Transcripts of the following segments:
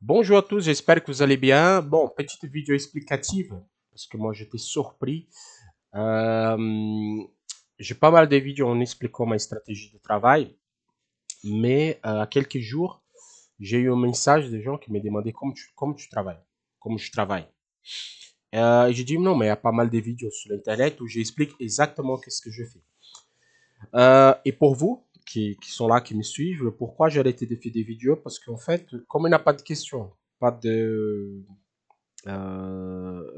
Bonjour à tous, j'espère que vous allez bien. Bon, petite vidéo explicative, parce que moi j'étais surpris. J'ai pas mal de vidéos en expliquant ma stratégie de travail, mais à quelques jours, j'ai eu un message de gens qui me demandaient comment tu travailles, comment je travaille. Et j'ai dit non, mais il y a pas mal de vidéos sur Internet où j'explique exactement qu'est-ce que je fais. Et pour vous qui sont là, qui me suivent, pourquoi j'ai arrêté de faire des vidéos? Parce qu'en fait, comme il n'y a pas de questions, pas de,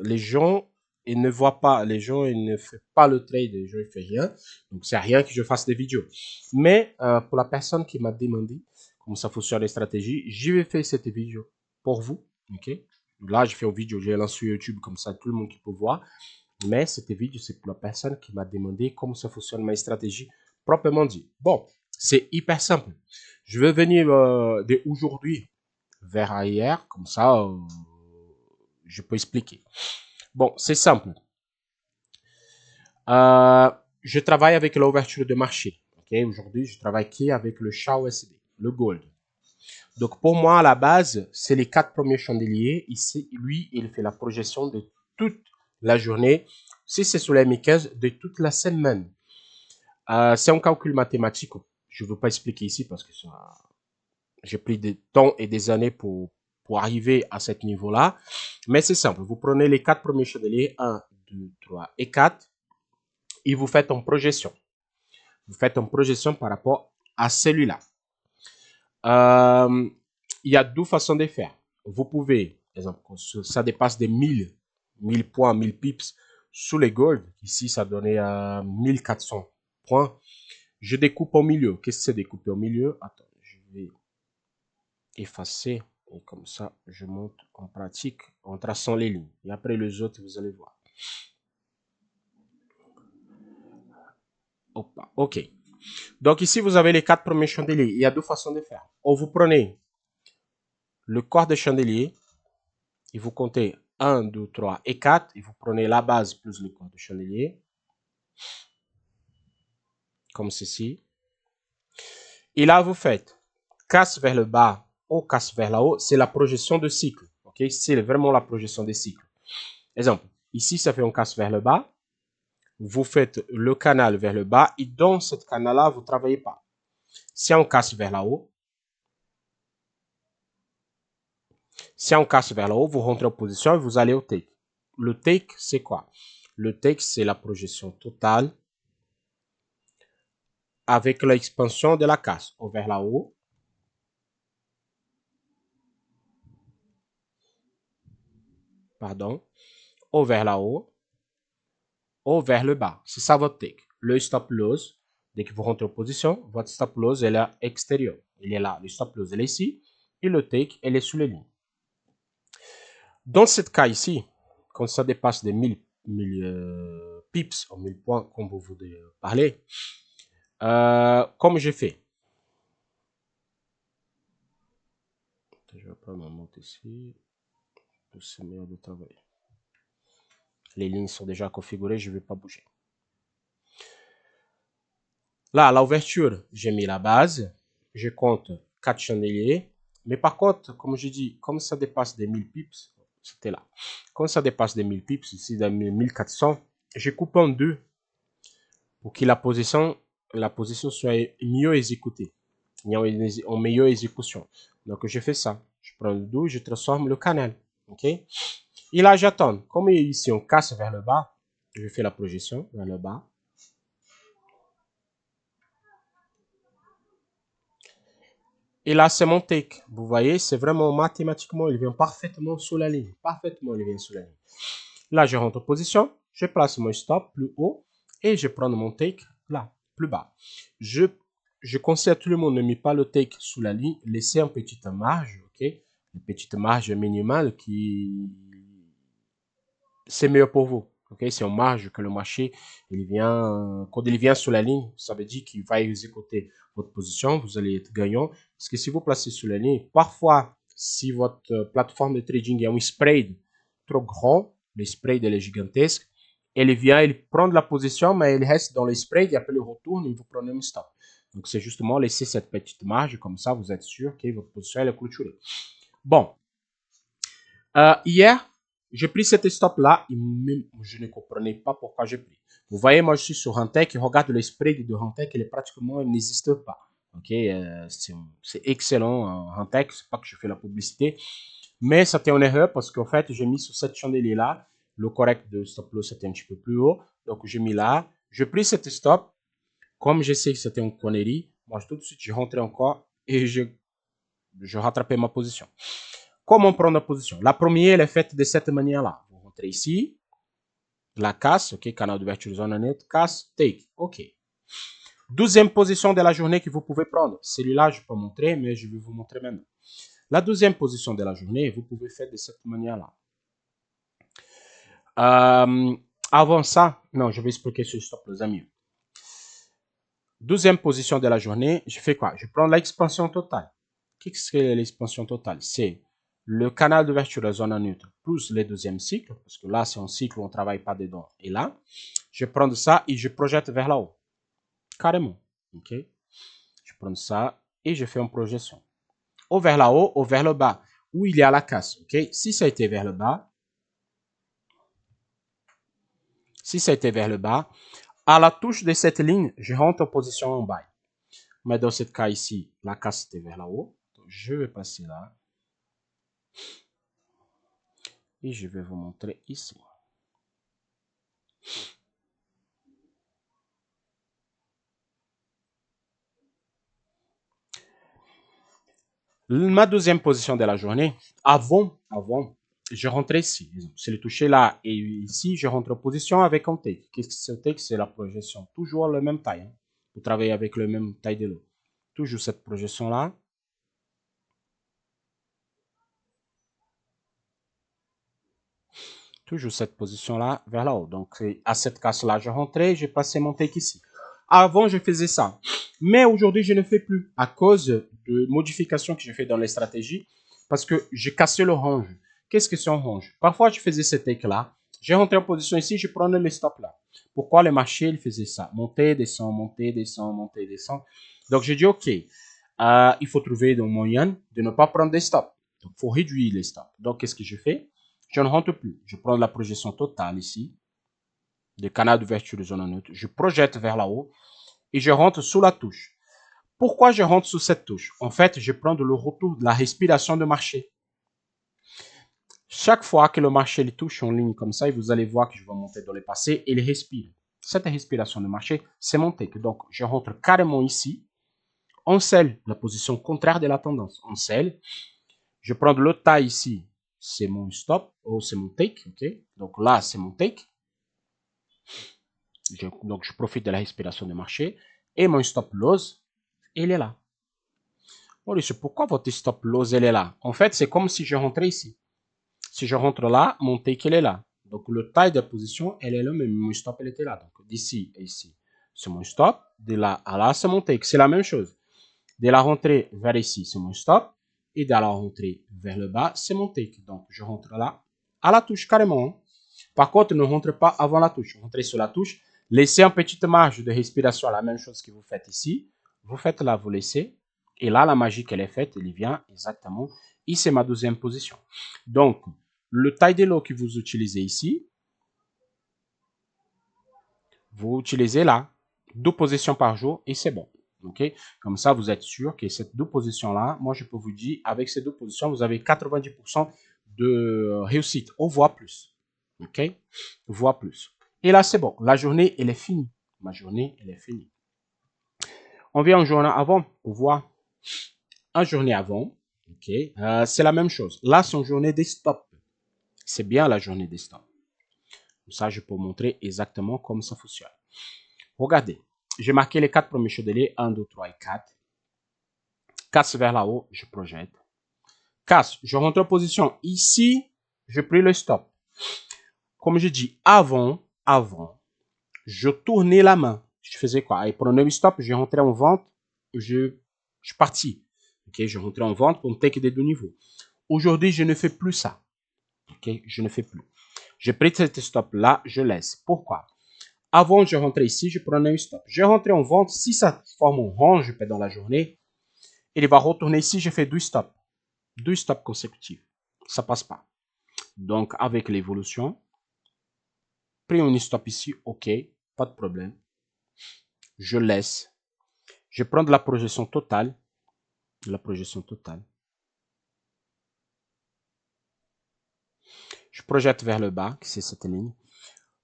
les gens, ils ne voient pas, les gens, ils ne font pas le trade, les gens, ils font rien. Donc, c'est rien que je fasse des vidéos. Mais pour la personne qui m'a demandé comment ça fonctionne les stratégies, je vais faire cette vidéo pour vous. Ok? Là, je fais une vidéo, je lance sur YouTube, comme ça, tout le monde qui peut voir. Mais cette vidéo, c'est pour la personne qui m'a demandé comment ça fonctionne ma stratégie proprement dit. Bon, c'est hyper simple. Je vais venir d'aujourd'hui vers hier, comme ça, je peux expliquer. Bon, c'est simple. Je travaille avec l'ouverture de marché. Okay? Aujourd'hui, je travaille qui avec le SHA-USD, le Gold. Donc, pour moi, à la base, c'est les 4 premiers chandeliers. Ici, lui, il fait la projection de toute la journée. Si c'est sur les 15, de toute la semaine. C'est un calcul mathématique. Je ne veux pas expliquer ici parce que j'ai pris des temps et des années pour arriver à ce niveau-là. Mais c'est simple. Vous prenez les 4 premiers chandeliers, 1, 2, 3 et 4, et vous faites une projection. Vous faites une projection par rapport à celui-là. Il y a deux façons de faire. Vous pouvez, par exemple, ça dépasse des 1000 points, 1000 pips sous les gold. Ici, ça donnait 1400 points. Je découpe au milieu. Qu'est-ce que c'est découper au milieu? Attends, je vais effacer. Et comme ça, je monte en pratique en traçant les lignes. Et après les autres, vous allez voir. Opa, ok. Donc ici, vous avez les 4 premiers chandeliers. Il y a deux façons de faire. Ou vous prenez le corps de chandelier et vous comptez 1, 2, 3 et 4. Et vous prenez la base plus le corps de chandelier. Comme ceci. Et là, vous faites casse vers le bas ou casse vers le haut. C'est la projection de cycle. Ok, c'est vraiment la projection des cycles. Exemple, ici, ça fait un casse vers le bas. Vous faites le canal vers le bas et dans ce canal-là, vous ne travaillez pas. Si on casse vers là haut, si on casse vers là haut, vous rentrez en position et vous allez au take. Le take, c'est quoi? Le take, c'est la projection totale avec l'expansion de la casse vers là haut. Pardon. Vers là haut. Vers le bas. C'est ça votre take. Le stop loss, dès que vous rentrez en position, votre stop loss est à l'extérieur. Il est là. Le stop loss, il est ici. Et le take, il est sous les lignes. Dans ce cas ici, quand ça dépasse des 1000 pips ou 1000 points, comme vous voulez parler, comme j'ai fait. Je vais prendre ma note ici. C'est meilleur de travailler. Les lignes sont déjà configurées, je ne vais pas bouger. Là, à l'ouverture, j'ai mis la base. Je compte 4 chandeliers. Mais par contre, comme je dis, comme ça dépasse des 1000 pips, c'était là. Comme ça dépasse des 1000 pips, ici, des 1400, je coupe en deux pour que la position soit mieux exécutée. En meilleure exécution. Donc, je fais ça. Je prends le dos, je transforme le canal. OK? Et là, j'attends. Comme ici, on casse vers le bas, je fais la projection vers le bas. Et là, c'est mon take. Vous voyez, c'est vraiment mathématiquement, il vient parfaitement sous la ligne. Parfaitement, il vient sous la ligne. Là, je rentre en position. Je place mon stop plus haut et je prends mon take là, plus bas. Je conseille à tout le monde ne met pas le take sous la ligne. Laissez une petite marge, ok? Une petite marge minimale qui... C'est meilleur pour vous. Okay? C'est une marge que le marché, quand il vient sur la ligne, ça veut dire qu'il va exécuter votre position, vous allez être gagnant. Parce que si vous placez sur la ligne, parfois, si votre plateforme de trading a un spread trop grand, le spread est gigantesque, il vient, il prend la position, mais il reste dans le spread, et après il retourne et vous prenez un stop. Donc, c'est justement laisser cette petite marge, comme ça, vous êtes sûr que votre position est clôturée. Bon, Hier, j'ai pris cet stop-là et même je ne comprenais pas pourquoi j'ai pris. Vous voyez, moi, je suis sur Rentec et regarde le spread de Rentec, il est pratiquement, il n'existe pas. Ok, c'est excellent en Rentec, c'est pas que je fais la publicité, mais c'était une erreur parce qu'en fait, j'ai mis sur cette chandelier-là, le correct de stop loss était un petit peu plus haut, donc j'ai mis là, j'ai pris cet stop, comme je sais que c'était une connerie, moi tout de suite, je rentrais encore et je rattrapais ma position. Comment prendre la position? La première, elle est faite de cette manière-là. Vous rentrez ici, la casse, ok, canal d'ouverture zone net, casse, take, ok. Deuxième position de la journée que vous pouvez prendre. Celui-là, je peux montrer, mais je vais vous montrer maintenant. La deuxième position de la journée, vous pouvez faire de cette manière-là. Avant ça, non, je vais expliquer ce stop, les amis. Deuxième position de la journée, je fais quoi? Je prends l'expansion totale. Qu'est-ce que l'expansion totale? C'est le canal d'ouverture de la zone neutre plus le deuxième cycle, parce que là, c'est un cycle où on ne travaille pas dedans. Et là, je prends ça et je projette vers là-haut. Carrément. OK? Je prends ça et je fais une projection. Ou vers là-haut ou vers le bas, où il y a la casse. OK? Si ça a été vers le bas, à la touche de cette ligne, je rentre en position en bas. Mais dans ce cas ici, la casse était vers là-haut. Je vais passer là. Et je vais vous montrer ici. Ma deuxième position de la journée, avant, je rentrais ici. C'est le toucher là et ici, je rentre en position avec un take. Qu'est-ce que c'est un take? C'est la projection. Toujours la même taille. Hein. Vous travaillez avec le même taille de l'eau. Toujours cette projection là. Toujours cette position là vers là-haut. Donc, à cette casse-là, je rentrais, j'ai passé mon take ici. Avant, je faisais ça. Mais aujourd'hui, je ne fais plus à cause de modifications que j'ai fait dans les stratégies parce que j'ai cassé le range. Qu'est-ce que c'est un range? Parfois, je faisais ce take-là. J'ai rentré en position ici, je prenais le stop là. Pourquoi le marché, il faisait ça? Monter, descend, monter, descend, monter, descend. Donc, j'ai dit, OK, il faut trouver un moyen de ne pas prendre des stops. Donc, il faut réduire les stops. Donc, qu'est-ce que je fais? Je ne rentre plus. Je prends la projection totale ici, des canaux d'ouverture de zone neutre. Je projette vers là-haut et je rentre sous la touche. Pourquoi je rentre sous cette touche? En fait, je prends le retour de la respiration de marché. Chaque fois que le marché les touche en ligne comme ça, et vous allez voir que je vais monter dans le passé, il respire. Cette respiration de marché, c'est mon take. Donc, je rentre carrément ici. On scelle la position contraire de la tendance. On scelle. Je prends le taille ici. C'est mon stop. Oh, c'est mon take. OK? Donc là, c'est mon take. Donc, je profite de la respiration de marché. Et mon stop loss, il est là. Maurice, pourquoi votre stop loss, elle est là? En fait, c'est comme si je rentrais ici. Si je rentre là, mon take, elle est là. Donc, le taille de position, elle est là, mais mon stop, elle était là. Donc, d'ici et ici, c'est mon stop. De là à là, c'est mon take. C'est la même chose. De la rentrée vers ici, c'est mon stop. Et de la rentrée vers le bas, c'est mon take. Donc, je rentre là, à la touche carrément. Par contre, ne rentre pas avant la touche. Rentrez sur la touche. Laissez une petite marge de respiration, la même chose que vous faites ici. Vous faites là, vous laissez. Et là, la magie qu'elle est faite, elle vient exactement. Et c'est ma deuxième position. Donc, le taille de l'eau que vous utilisez ici, vous utilisez là, 2 positions par jour et c'est bon. Okay? Comme ça, vous êtes sûr que ces 2 positions-là, moi, je peux vous dire, avec ces 2 positions, vous avez 90% de réussite, ou voire plus. OK? Voire plus. Et là, c'est bon. La journée, elle est finie. Ma journée, elle est finie. On vient en journée avant pour voir. En journée avant, OK? C'est la même chose. Là, c'est une journée des stops. C'est bien la journée des stops. Comme ça, je peux vous montrer exactement comment ça fonctionne. Regardez. J'ai marqué les 4 premiers chandeliers. 1, 2, 3 et 4. Casse vers là-haut, je projette. Casse, je rentre en position. Ici, je pris le stop. Comme je dis, avant, je tournais la main. Je faisais quoi? Et pour un stop, je rentrais en vente, je partis. Okay? Je rentrais en vente pour me take des 2 niveaux. Aujourd'hui, je ne fais plus ça. Okay? Je ne fais plus. Je pris cet stop là, je laisse. Pourquoi? Avant, je rentrais ici, je prenais un stop. Je rentrais en vente. Si ça forme un range dans la journée, il va retourner ici, je fais 2 stops. 2 stops consécutifs. Ça passe pas. Donc, avec l'évolution, pris un stop ici, OK, pas de problème. Je laisse. Je prends de la projection totale. Je projette vers le bas, c'est cette ligne.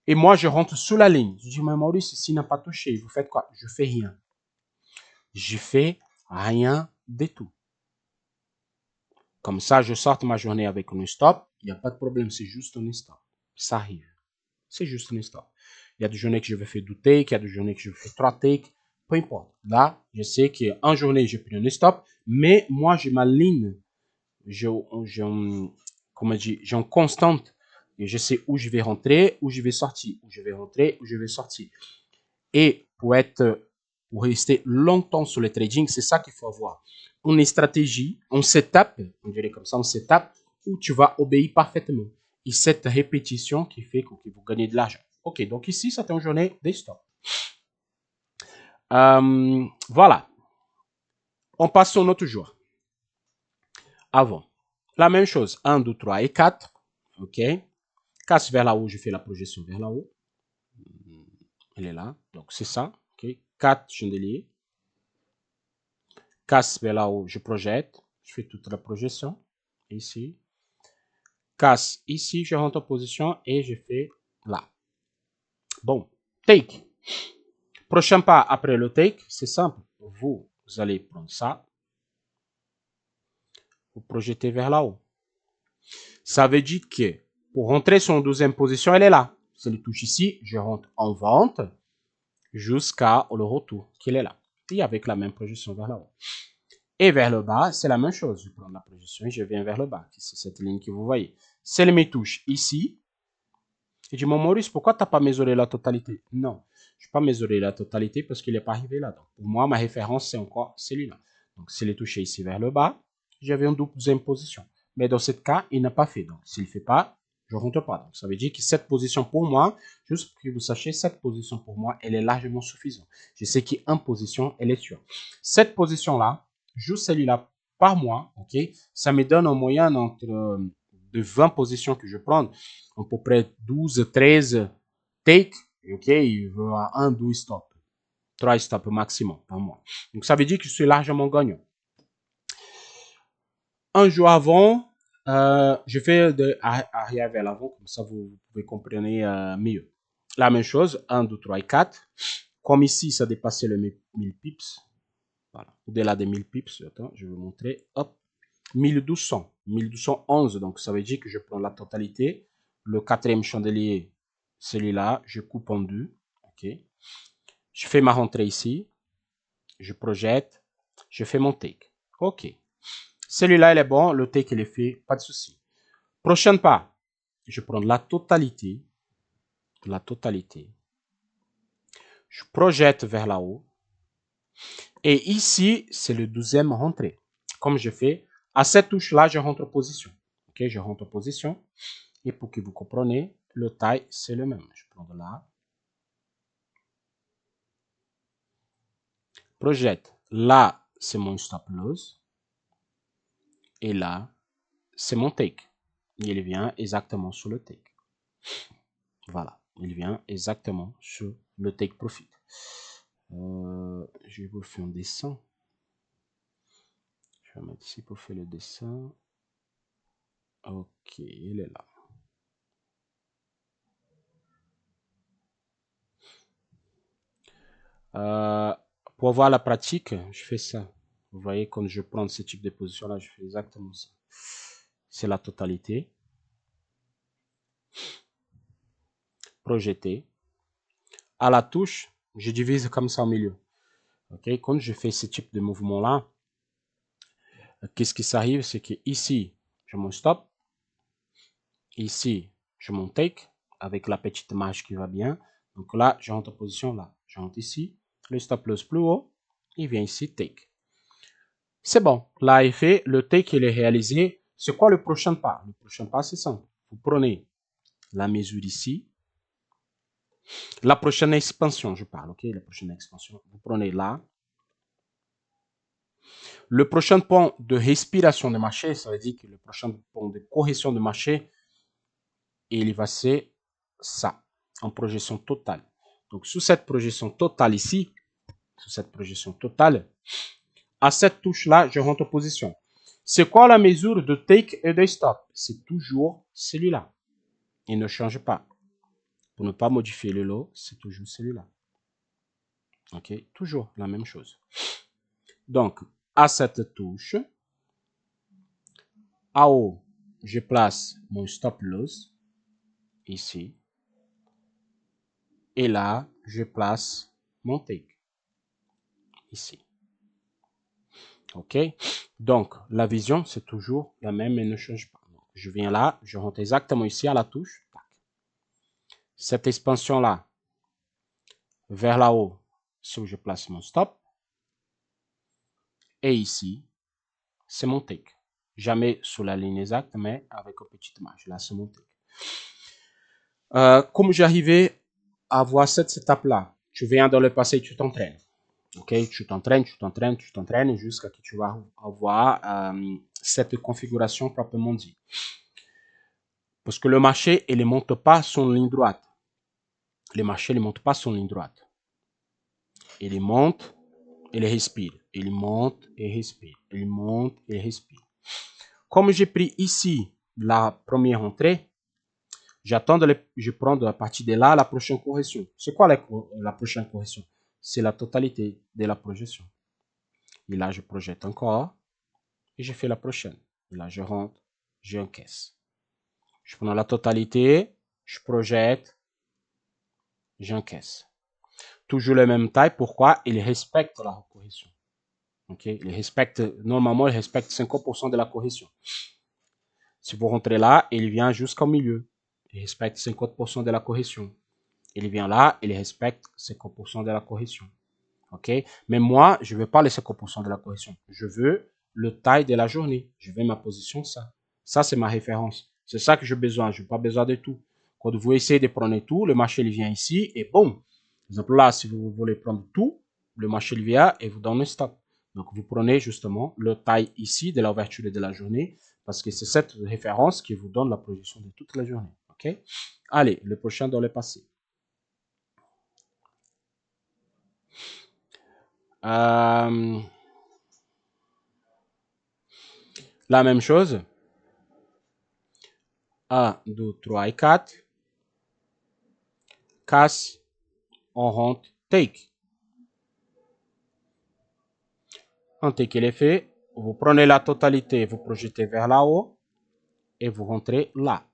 Et moi, je rentre sous la ligne. Je dis, mais Maurice, ici n'a pas touché. Vous faites quoi? Je fais rien. Je fais rien du tout. Comme ça, je sorte ma journée avec un stop. Il n'y a pas de problème, c'est juste un stop. Ça arrive. C'est juste un stop. Il y a des journées que je vais faire 2 takes, il y a des journées que je fais 3 takes. Peu importe. Là, je sais qu'en journée, j'ai pris un stop, mais moi, j'ai ma ligne. J'ai une constante. Et je sais où je vais rentrer, où je vais sortir, où je vais rentrer, où je vais sortir. Et pour rester longtemps sur le trading, c'est ça qu'il faut avoir. Une stratégie, un setup, on dirait comme ça, un setup où tu vas obéir parfaitement. Et cette répétition qui fait que vous gagnez de l'argent. Ok, donc ici, c'est une journée des stops. Voilà. On passe sur notre jour. Avant. La même chose. 1, 2, 3 et 4. Ok. Casse vers là-haut, je fais la projection vers là-haut. Elle est là. Donc, c'est ça. Ok. 4 chandeliers. Casse vers là-haut, je projette. Je fais toute la projection. Ici. Casse ici, je rentre en position et je fais là. Bon. Take. Prochain pas après le take, c'est simple. Vous allez prendre ça. Vous projetez vers là-haut. Ça veut dire que pour rentrer sur une deuxième position, elle est là. Je le touche ici, je rentre en vente jusqu'à le retour qu'il est là. Et avec la même projection vers là-haut. Et vers le bas, c'est la même chose. Je prends la projection et je viens vers le bas. C'est cette ligne que vous voyez. C'est mes touches ici. Je dis, mon Maurice, pourquoi tu n'as pas mesuré la totalité? Non, je n'ai pas mesuré la totalité parce qu'il n'est pas arrivé là. Donc, pour moi, ma référence, c'est encore celui-là. Donc, s'il est touché ici vers le bas, j'avais une deuxième position. Mais dans ce cas, il n'a pas fait. Donc, s'il ne fait pas, je ne rentre pas. Donc, ça veut dire que cette position pour moi, juste pour que vous sachiez, cette position pour moi, elle est largement suffisante. Je sais qu'en position, elle est sûre. Cette position-là, juste celui-là par mois, ok, ça me donne en moyenne entre de 20 positions que je prends, à peu près 12, 13 takes, ok, il veut 1, 2 stops, 3 stops maximum par mois. Donc ça veut dire que je suis largement gagnant. Un jour avant, je fais de arrière vers l'avant, comme ça vous pouvez comprendre mieux. La même chose, 1, 2, 3 et 4. Comme ici, ça dépassait le 1000 pips. Voilà. Au-delà des 1000 pips, attends, je vais vous montrer. Hop, 1200, 1211. Donc, ça veut dire que je prends la totalité. Le quatrième chandelier, celui-là, je coupe en deux. OK. Je fais ma rentrée ici. Je projette. Je fais mon take. OK. Celui-là, il est bon. Le take, il est fait. Pas de souci. Prochain pas. Je prends la totalité. La totalité. Je projette vers là-haut. Et ici, c'est le 12e rentrée. Comme je fais, à cette touche-là, je rentre en position. OK, je rentre en position. Et pour que vous compreniez, le taille, c'est le même. Je prends de là. Projette. Là, c'est mon stop loss. Et là, c'est mon take. Il vient exactement sur le take. Voilà. Il vient exactement sur le take profit. Je vais vous faire un dessin. Je vais mettre ici pour faire le dessin. Ok, il est là. Pour avoir la pratique, je fais ça. Vous voyez, quand je prends ce type de position-là, je fais exactement ça. C'est la totalité. Projeter. À la touche, je divise comme ça au milieu. Ok, quand je fais ce type de mouvement-là, qu'est-ce qui s'arrive? C'est que ici, je m'en stop. Ici, je m'en take avec la petite marge qui va bien. Donc là, je rentre en position là. Je rentre ici. Le stop loss plus haut. Il vient ici, take. C'est bon. Là, il fait. Le take, il est réalisé. C'est quoi le prochain pas? Le prochain pas, c'est simple. Vous prenez la mesure ici. La prochaine expansion, je parle, ok? La prochaine expansion. Vous prenez là. Le prochain point de respiration de marché, ça veut dire que le prochain point de correction de marché, et il va passer ça en projection totale. Donc, sous cette projection totale ici, à cette touche-là, je rentre en position. C'est quoi la mesure de take et de stop? C'est toujours celui-là. Il ne change pas. Pour ne pas modifier le lot, c'est toujours celui-là. OK? Toujours la même chose. Donc, à cette touche, en haut, je place mon stop loss ici. Et là, je place mon take ici. OK? Donc, la vision, c'est toujours la même et ne change pas. Donc, je viens là, je rentre exactement ici à la touche. Cette expansion-là, vers là-haut, c'est où je place mon stop. Et ici, c'est mon take. Jamais sous la ligne exacte, mais avec une petite marge. Là, c'est mon take. Comme j'arrivais à voir cette étape-là, tu viens dans le passé, tu t'entraînes. Ok, tu t'entraînes jusqu'à ce que tu vas avoir cette configuration proprement dit. Parce que le marché, il ne monte pas sur une ligne droite. Le marché ne monte pas sur une ligne droite. Il monte, il respire. Il monte et respire. Il monte et respire. Comme j'ai pris ici la première entrée, j'attends je prends à partir de là la prochaine correction. C'est quoi la prochaine correction? C'est la totalité de la projection. Et là, je projette encore et je fais la prochaine. Et là, je rentre, je encaisse. Je prends la totalité, je projette, j'encaisse. Toujours la même taille. Pourquoi? Il respecte la correction. Okay? Normalement, il respecte 50% de la correction. Si vous rentrez là, il vient jusqu'au milieu. Il respecte 50% de la correction. Il vient là, il respecte 50% de la correction. OK? Mais moi, je ne veux pas les 50% de la correction. Je veux le taille de la journée. Je veux ma position, ça. Ça, c'est ma référence. C'est ça que j'ai besoin. Je n'ai pas besoin de tout. Quand vous essayez de prendre tout, le marché il vient ici et bon. Par exemple, là, si vous voulez prendre tout, le marché il vient et vous donne un stop. Donc, vous prenez justement le taille ici de l'ouverture de la journée parce que c'est cette référence qui vous donne la position de toute la journée. OK? Allez, le prochain dans le passé. La même chose. 1, 2, 3 et 4. Casse, on rentre, take. Un take il est fait. Vous prenez la totalité, vous projetez vers là-haut et vous rentrez là.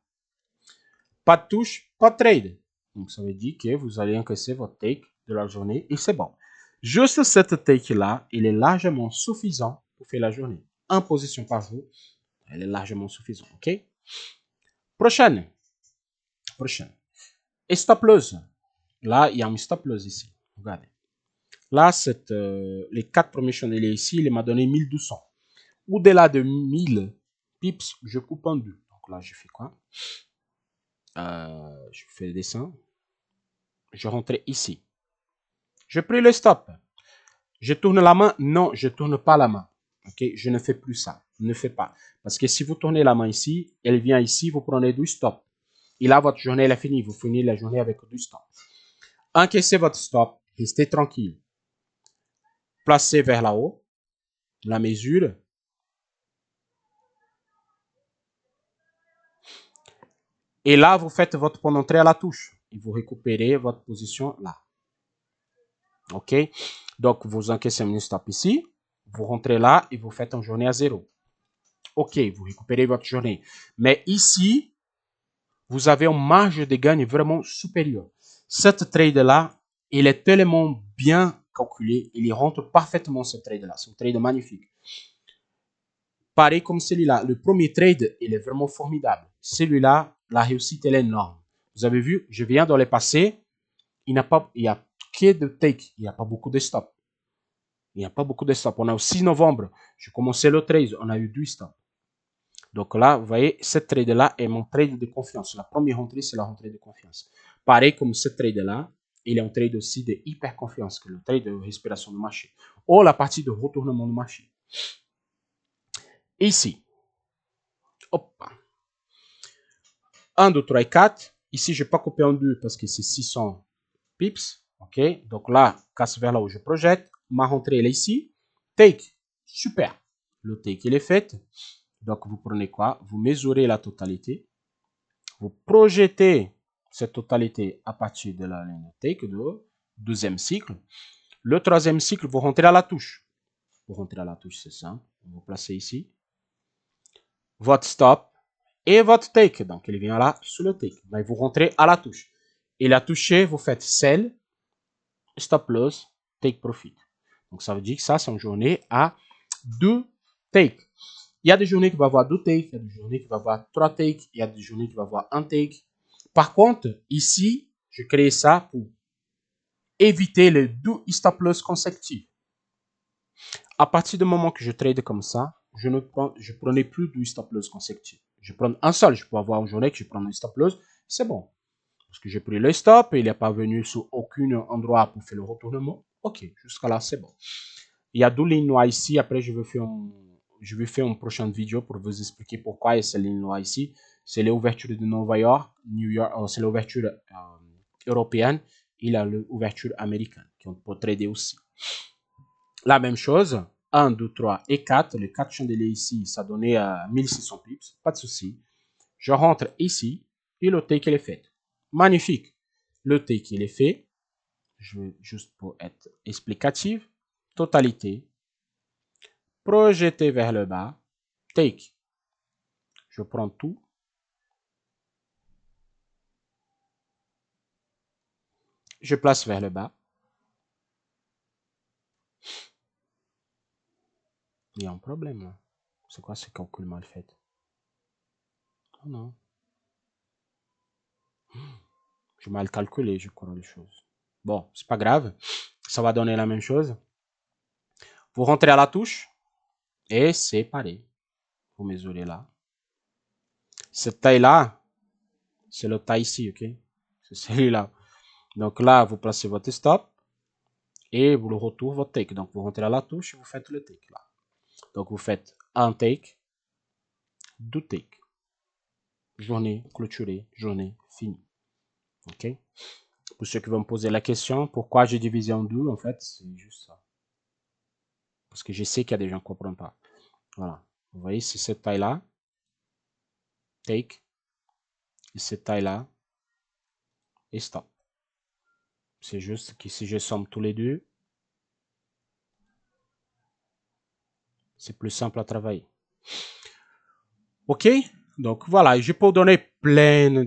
Pas de touche, pas de trade. Donc ça veut dire que vous allez encaisser votre take de la journée et c'est bon. Juste cette take-là, il est largement suffisant pour faire la journée. En position par jour, elle est largement suffisant. OK? Prochaine. Et stop loss. Là, il y a un stop loss ici. Regardez. Là, les 4 premiers chandeliers ici, il m'a donné 1200. Au-delà de 1000 pips, je coupe en deux. Donc là, je fais quoi? Je fais le dessin. Je rentre ici. Je prie le stop. Je tourne la main? Non, je ne tourne pas la main. Ok, je ne fais plus ça. Ne fais pas. Parce que si vous tournez la main ici, elle vient ici, vous prenez du stop. Et là, votre journée elle est finie. Vous finissez la journée avec du stop. Encaissez votre stop. Restez tranquille. Placez vers là-haut la mesure. Et là, vous faites votre point d'entrée à la touche. Et vous récupérez votre position là. OK? Donc, vous encaissez un stop ici. Vous rentrez là et vous faites une journée à 0. OK, vous récupérez votre journée. Mais ici, vous avez une marge de gagne vraiment supérieure. Cette trade-là, il est tellement bien calculé. Il rentre parfaitement ce trade-là. C'est un trade magnifique. Pareil comme celui-là. Le premier trade, il est vraiment formidable. Celui-là, la réussite, elle est énorme. Vous avez vu, je viens dans le passé. Il n'y a que de take. Il n'y a pas beaucoup de stop. Il n'y a pas beaucoup de stops. On a au 6 novembre, j'ai commencé le 13, on a eu 2 stops. Donc là, vous voyez, cette trade-là est mon trade de confiance. La première entrée, c'est la rentrée de confiance. Pareil comme cette trade-là, il est un trade aussi de hyper confiance, que le trade de respiration de marché. Ou la partie de retournement de marché. Ici, hop. 1, 2, 3 et 4. Ici, je n'ai pas coupé en deux parce que c'est 600 pips. OK? Donc là, casse vers là où je projette. Ma rentrée, elle est ici. Take. Super. Le take, il est fait. Donc, vous prenez quoi? Vous mesurez la totalité. Vous projetez cette totalité à partir de la ligne take de deuxième cycle. Le troisième cycle, vous rentrez à la touche. Vous rentrez à la touche, c'est simple. Vous placez ici. Votre stop et votre take. Donc, il vient là sous le take. Mais vous rentrez à la touche. Il a touché, vous faites sell, stop loss, take profit. Donc, ça veut dire que ça, c'est une journée à 2 take. Il y a des journées qui vont avoir 2 take, il y a des journées qui vont avoir 3 take, il y a des journées qui vont avoir 1 take. Par contre, ici, je crée ça pour éviter les 2 stop loss consécutifs. À partir du moment que je trade comme ça, je prenais plus de stop loss consécutifs. Je prends un seul. Je peux avoir une journée que je prends un stop loss. C'est bon. Parce que j'ai pris le stop et il n'est pas venu sur aucun endroit pour faire le retournement. OK, jusqu'à là, c'est bon. Il y a 2 lignes noires ici. Après, je vais faire une prochaine vidéo pour vous expliquer pourquoi il y a ces lignes noires ici. C'est l'ouverture de New York, c'est l'ouverture européenne et l'ouverture américaine qui on peut trader aussi. La même chose, 1, 2, 3 et 4. Les 4 chandeliers ici, ça donnait 1600 pips. Pas de souci. Je rentre ici et le take, il est fait. Magnifique. Le take, il est fait. Je vais juste pour être explicatif. Totalité. Projeté vers le bas. Take. Je prends tout. Je place vers le bas. Il y a un problème là. C'est quoi ce calcul mal fait? Oh non. J'ai mal calculé, je crois, les choses. Bon, c'est pas grave. Ça va donner la même chose. Vous rentrez à la touche. Et c'est pareil. Vous mesurez là. Cette taille-là, c'est le taille ici, ok? C'est celui-là. Donc là, vous placez votre stop et vous le retournez votre take. Donc vous rentrez à la touche et vous faites le take là. Donc vous faites un take, 2 take. Journée clôturée, journée finie. Ok? Pour ceux qui vont me poser la question, pourquoi j'ai divisé en deux, en fait, c'est juste ça. Parce que je sais qu'il y a des gens qui ne comprennent pas. Voilà. Vous voyez, c'est cette taille-là. Take. Et cette taille-là. Et stop. C'est juste que si je somme tous les deux, c'est plus simple à travailler. OK? Donc voilà, je peux donner plein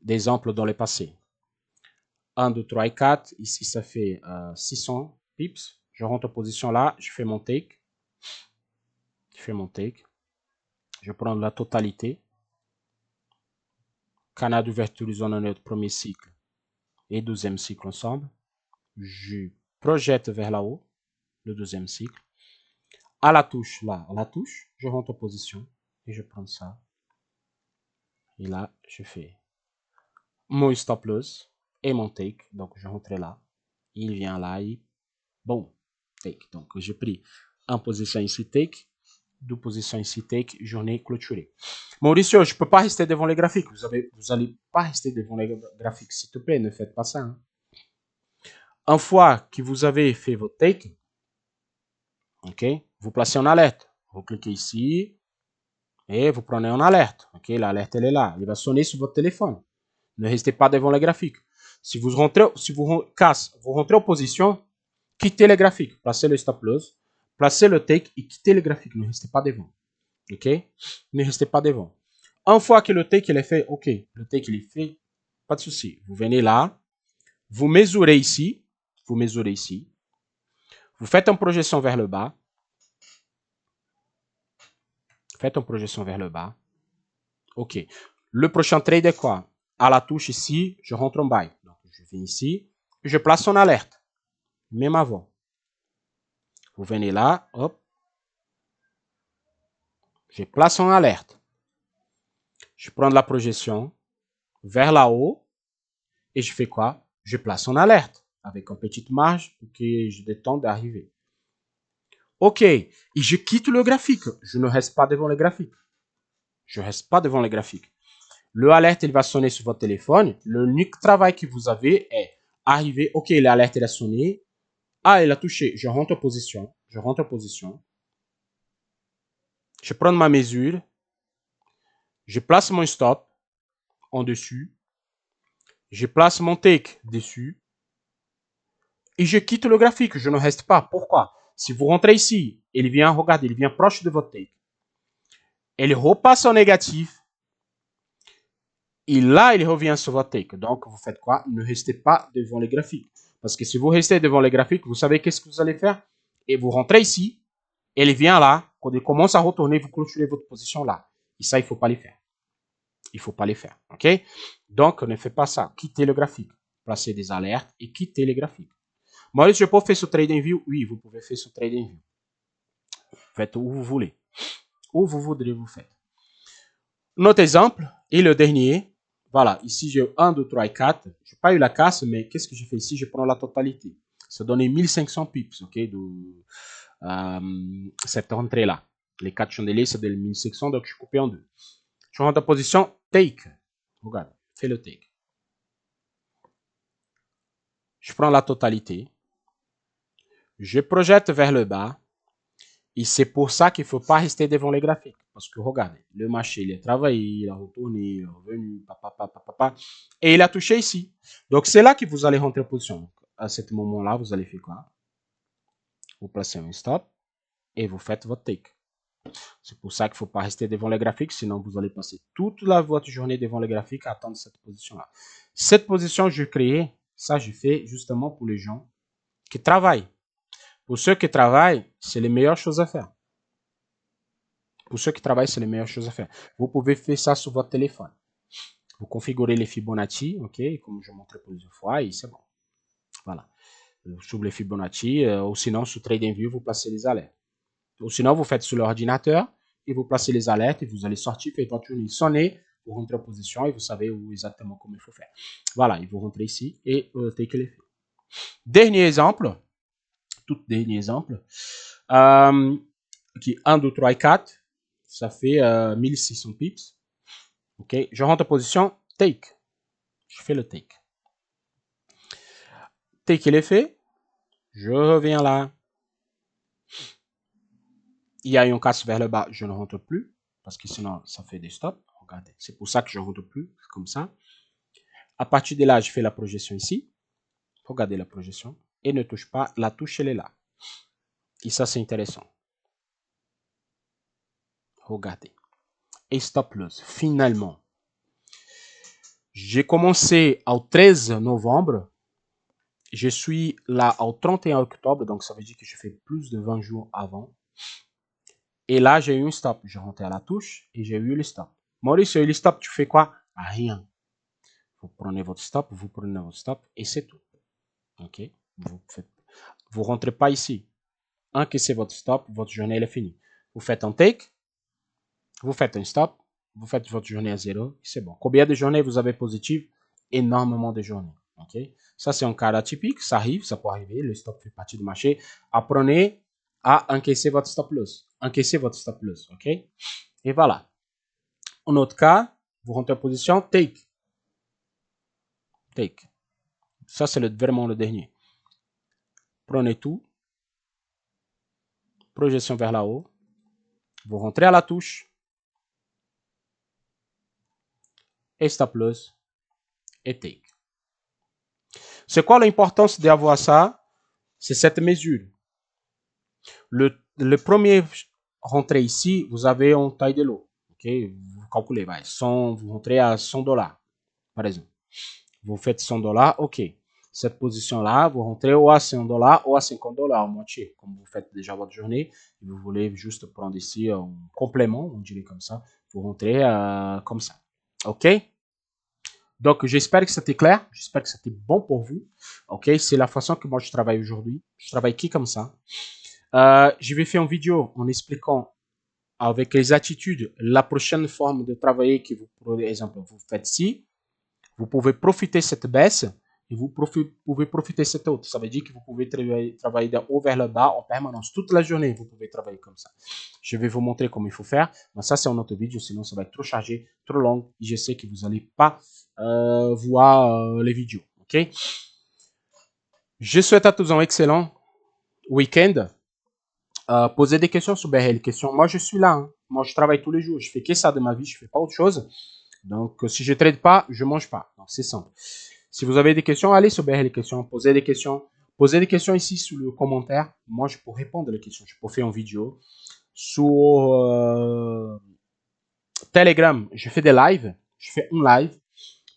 d'exemples dans le passé. 1, 2, 3 et 4. Ici, ça fait 600 pips. Je rentre en position là, je fais mon take. Je fais mon take. Je prends la totalité. Canal d'ouverture zone neutre, premier cycle et deuxième cycle ensemble. Je projette vers là-haut le deuxième cycle. À la touche, là, à la touche, je rentre en position et je prends ça. Et là, je fais mon stop loss et mon take. Donc, je rentre là. Il vient là et bon, take. Donc, j'ai pris en position ici, take. 2 positions ici, take. Journée clôturée. Mauricio, je ne peux pas rester devant les graphiques. Vous n'allez pas rester devant les graphiques. S'il te plaît, ne faites pas ça. Hein. Une fois que vous avez fait votre take, ok, vous placez en alerte. Vous cliquez ici et vous prenez en alerte. Ok, l'alerte, elle est là. Elle va sonner sur votre téléphone. Ne restez pas devant les graphiques. Si vous rentrez en position, quittez les graphiques. Placez le stop loss, placez le take et quittez les graphiques. Ne restez pas devant. OK? Ne restez pas devant. Une fois que le take il est fait, OK, le take il est fait, pas de souci. Vous venez là, vous mesurez ici, vous faites une projection vers le bas. Faites une projection vers le bas. OK. Le prochain trade est quoi? À la touche ici, je rentre en buy. Donc, je viens ici, je place en alerte. Même avant. Vous venez là, hop. Je place en alerte. Je prends la projection vers là-haut et je fais quoi? Je place en alerte avec une petite marge pour que j'ai le temps d'arriver. OK. Et je quitte le graphique. Je ne reste pas devant le graphique. Je ne reste pas devant les graphiques. Le alerte, il va sonner sur votre téléphone. Le unique travail que vous avez est arriver. OK, l'alerte, il a sonné. Ah, il a touché. Je rentre en position. Je rentre en position. Je prends ma mesure. Je place mon stop en dessus. Je place mon take dessus. Et je quitte le graphique. Je ne reste pas. Pourquoi? Si vous rentrez ici, il vient, regardez, il vient proche de votre take. Il repasse en négatif. Et là, il revient sur votre take. Donc, vous faites quoi? Ne restez pas devant les graphiques. Parce que si vous restez devant les graphiques, vous savez qu'est-ce que vous allez faire? Et vous rentrez ici. Il vient là. Quand il commence à retourner, vous clôturez votre position là. Et ça, il ne faut pas les faire. Il ne faut pas les faire. OK? Donc, ne faites pas ça. Quittez le graphique. Placez des alertes et quittez les graphiques. Maurice, je peux faire sur TradingView? Oui, vous pouvez faire sur TradingView. Faites où vous voulez. Où vous voudrez vous faire. Notre exemple, et le dernier, voilà, ici j'ai 1, 2, 3 et 4. Je n'ai pas eu la casse, mais qu'est-ce que j'ai fait ici? Je prends la totalité. Ça donne 1500 pips, ok, de cette entrée-là. Les 4 chandeliers, ça donne 1500, donc je suis coupé en deux. Je rentre en position take. Regarde, fais le take. Je prends la totalité. Je projette vers le bas. Et c'est pour ça qu'il ne faut pas rester devant les graphiques. Parce que regardez, le marché, il a travaillé, il a retourné, il est revenu, et il a touché ici. Donc, c'est là que vous allez rentrer en position. Donc, à ce moment-là, vous allez faire quoi? Vous placez un stop et vous faites votre take. C'est pour ça qu'il ne faut pas rester devant les graphiques, sinon vous allez passer toute votre journée devant les graphiques à attendre cette position-là. Cette position, je crée, ça, je fais justement pour les gens qui travaillent. Pour ceux qui travaillent, c'est les meilleures choses à faire. Pour ceux qui travaillent, c'est les meilleures choses à faire. Vous pouvez faire ça sur votre téléphone. Vous configurez les Fibonacci, ok, comme je montrais plusieurs fois, et c'est bon. Voilà. Sur les Fibonacci, ou sinon sur TradingView, vous placez les alertes. Ou sinon, vous faites sur l'ordinateur et vous placez les alertes et vous allez sortir, faites votre journée sonner, vous rentrez en position et vous savez où exactement comment il faut faire. Voilà, et vous rentrez ici et take les faits. Dernier exemple, tout dernier exemple, qui 1, 2, 3 et 4. Ça fait 1600 pips. OK, je rentre en position take. Je fais le take. Take, il est fait. Je reviens là. Il y a une casse vers le bas. Je ne rentre plus. Parce que sinon, ça fait des stops. Regardez, c'est pour ça que je ne rentre plus. Comme ça. À partir de là, je fais la projection ici. Regardez la projection. Et ne touche pas. La touche, elle est là. Et ça, c'est intéressant. Regardez. Et stop loss. Finalement. J'ai commencé au 13 novembre. Je suis là au 31 octobre. Donc, ça veut dire que je fais plus de 20 jours avant. Et là, j'ai eu un stop. Je rentre à la touche et j'ai eu le stop. Maurice, le stop, tu fais quoi? Rien. Vous prenez votre stop et c'est tout. OK? Vous rentrez pas ici. Encaissez votre stop, votre journée elle est finie. Vous faites un take, vous faites un stop, vous faites votre journée à zéro, c'est bon. Combien de journées vous avez positives? Énormément de journées. OK? Ça, c'est un cas atypique. Ça arrive, ça peut arriver. Le stop fait partie du marché. Apprenez à encaisser votre stop loss. Encaissez votre stop loss. OK? Et voilà. En autre cas, vous rentrez en position take. Take. Ça, c'est vraiment le dernier. Prenez tout. Projection vers là haut. Vous rentrez à la touche. Et stop loss. Et take. C'est quoi l'importance d'avoir ça? C'est cette mesure. Le premier rentrée ici, vous avez une taille de lot. OK? Vous calculez, vai, 100, vous rentrez à $100, par exemple. Vous faites $100, OK. Cette position-là, vous rentrez ou à $100 ou à $50 à moitié, comme vous faites déjà votre journée. Vous voulez juste prendre ici un complément, on dirait comme ça. Vous rentrez comme ça. OK? Donc, j'espère que c'était clair. J'espère que c'était bon pour vous. OK? C'est la façon que moi, je travaille aujourd'hui. Je travaille qui comme ça. Je vais faire une vidéo en expliquant avec les attitudes la prochaine forme de travailler que vous, par exemple, vous faites ici. Vous pouvez profiter de cette baisse et vous pouvez profiter de cette haute. Ça veut dire que vous pouvez travailler de haut vers le bas en permanence. Toute la journée, vous pouvez travailler comme ça. Je vais vous montrer comment il faut faire. Mais ça, c'est une autre vidéo, sinon ça va être trop chargé, trop long. Et je sais que vous n'allez pas voir les vidéos. OK? Je souhaite à tous un excellent week-end. Posez des questions sur BRL questions. Moi, je suis là. Hein. Moi, je travaille tous les jours. Je fais que ça de ma vie. Je fais pas autre chose. Donc, si je ne trade pas, je mange pas. Donc, c'est simple. Si vous avez des questions, allez sur BRL questions. Posez des questions. Posez des questions ici sous le commentaire. Moi, je peux répondre aux questions. Je peux faire une vidéo. Sur Telegram, je fais des lives. Je fais un live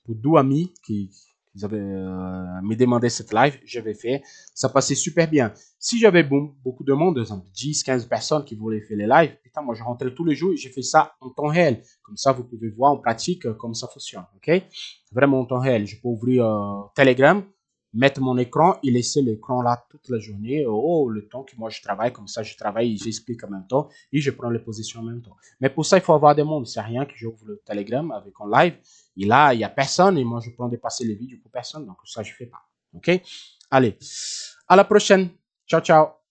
pour 2 amis qui avaient me demandé cette live. Je vais faire. Ça passait super bien. Si j'avais beaucoup de monde, 10, 15 personnes qui voulaient faire les lives, putain, moi je rentrais tous les jours et j'ai fait ça en temps réel. Comme ça, vous pouvez voir en pratique comment ça fonctionne. OK? Vraiment en temps réel. Je peux ouvrir Telegram, mettre mon écran et laisser l'écran là toute la journée. Oh, le temps que moi je travaille, comme ça je travaille et j'explique en même temps et je prends les positions en même temps. Mais pour ça, il faut avoir des mondes. C'est rien que j'ouvre le Telegram avec un live. Et là, il n'y a personne et moi, je prends dépasser les vidéos pour personne. Donc, ça, je ne fais pas. OK? Allez, à la prochaine. Ciao, ciao.